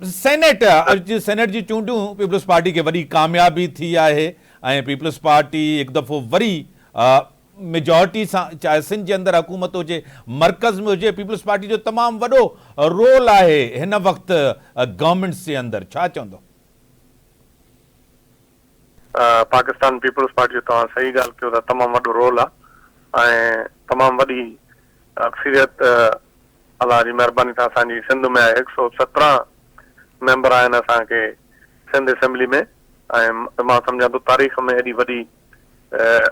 Senate senate जी चूंडियूं peoples party के वरी कामयाबी थी है ऐं पीपल्स पार्टी एक दफ़ो वरी मेजॉरिटी सां चाहे सिंध जे अंदरि हुकूमत हुजे मर्कज़ में हुजे पीपल्स पार्टी जो तमामु वॾो रोल आहे हिन वक़्तु गवर्नमेंट्स जे अंदरि छा चवंदो? पाकिस्तान पीपल्स पार्टी जो तव्हां सही ॻाल्हि कयो था, तमामु वॾो रोल आहे ऐं तमामु वॾी अक्सरियत अलाह जी महिरबानी सां असांजी सिंध में आहे। 117 मेंबर आहिनि असांखे सिंध असेंबली में ऐं मां सम्झां थो तारीख़ में एॾी वॾी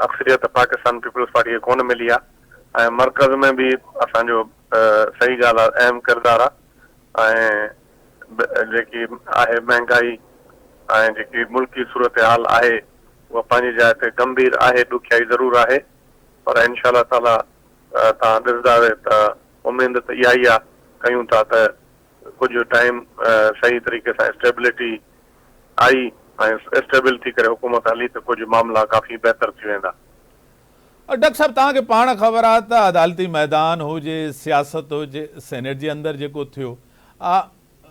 अक्सरियत पाकिस्तान पीपल्स पार्टी खे कोन मिली आहे ऐं मर्कज़ में बि असांजो सही ॻाल्हि आहे अहम किरदारु आहे ऐं जेकी आहे महांगाई ऐं जेकी मुल्की सूरत हाल आहे उहा पंहिंजी जाइ ते गंभीर आहे, ॾुखियाई ज़रूरु आहे, पर इंशाअल्लाह ताला तव्हां ॾिसंदा त उमेद त इहा ई आहे कयूं था त कुझु टाइम सही तरीक़े सां स्टेबिलिटी आई ऐं स्टेबल थी करे हुकूमत हली त कुझु मामला काफ़ी बहितर थी वेंदा। डॉक्टर साहब तव्हांखे पाण ख़बर आहे त अदालती मैदान हुजे सियासत हुजे सेनेट जे अंदरि जेको थियो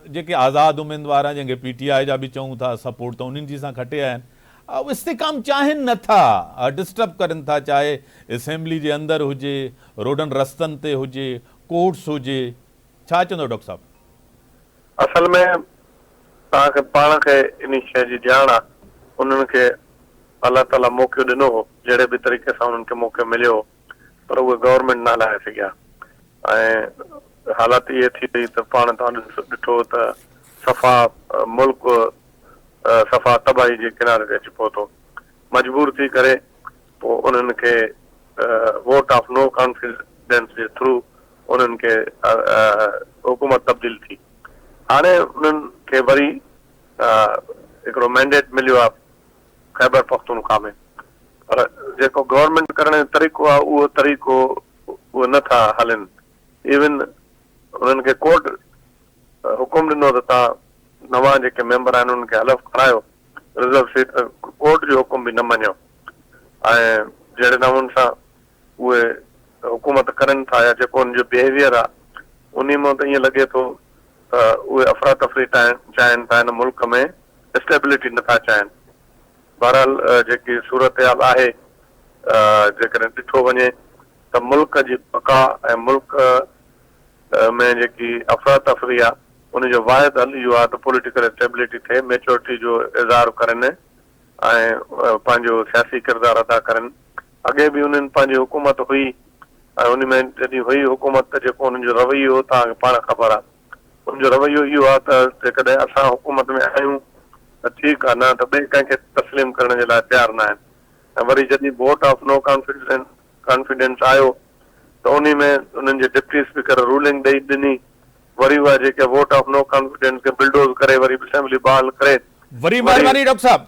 जेके आज़ाद उम्मीदवार आहिनि जंहिंखे PTI जा बि चऊं था सपोर्ट त उन्हनि जी सां खटे आया आहिनि, उहे इस्तेकाम चाहिनि नथा, डिस्टर्ब करनि था, चाहे असेंबली जे अंदरि हुजे रोडनि रस्तनि ते हुजे कोर्ट्स हुजे, छा चवंदो डॉक्टर साहब? असल में तव्हांखे पाण खे इन शइ जी ॼाण आहे, उन्हनि खे अलाह ताला मौक़ो ॾिनो हो जहिड़े बि तरीक़े सां उन्हनि खे मौक़ो मिलियो हो, पर उहे गवर्नमेंट न हलाए सघिया ऐं हालत इहे थी वई त पाण तव्हां ॾिठो त सफ़ा मुल्क सफ़ा तबाही जे किनारे ते अची पहुतो, मजबूर थी करे पोइ उन्हनि खे वोट ऑफ नो कॉन्फिडेंस जे थ्रू उन्हनि खे हुकूमत तब्दील थी। हाणे उन्हनि खे वरी हिकिड़ो मैंडेट मिलियो आहे खैबर पख्तूनख्वा में, पर जेको गवर्नमेंट करण जो तरीक़ो आहे उहो तरीक़ो उहे नथा हलनि। इवन उन्हनि खे कोर्ट हुकुम ॾिनो त तव्हां नवां जेके मेंबर आहिनि उन्हनि खे हलफ़ करायो, रिज़र्व सीट कोर्ट जो हुकुम बि न मञियो ऐं जहिड़े नमूने सां उहे हुकूमत करनि था या जेको उनजो बिहेवियर आहे उन मां त ईअं लॻे थो त उहे अफ़रा तफ़री चाहिनि था, हिन मुल्क में स्टेबिलिटी नथा चाहिनि। बहरहाल जेकी सूरत हाल आहे जेकॾहिं ॾिठो वञे त मुल्क जी बका ऐं मुल्क में जेकी अफ़रा तफ़री आहे उनजो वाहिद हल इहो आहे त पॉलिटिकल स्टेबिलिटी थिए, मेच्योरिटी जो इज़हार करनि ऐं पंहिंजो सियासी किरदारु अदा करनि। अॻे बि उन्हनि पंहिंजी हुकूमत हुई ऐं उन में जॾहिं हुई हुकूमत त जेको उन्हनि जो रवैयो तव्हांखे पाण ख़बर आहे, उनजो रवैयो इहो आहे त जेकॾहिं असां हुकूमत में आहियूं त ठीकु आहे, न त ॿिए कंहिंखे तस्लीम करण जे लाइ तयारु न आहिनि ऐं वरी जॾहिं वोट ऑफ नो कॉन्फिडेंस आयो त उन में उन्हनि जे डिप्टी स्पीकर रूलिंग ॾेई ॾिनी, वरी उहा जेके वोट ऑफ नो कॉन्फिडेंस खे बिल्डोज़ करे वरी असेंबली बहाल करे। वरी महिरबानी डॉक्टर साहब।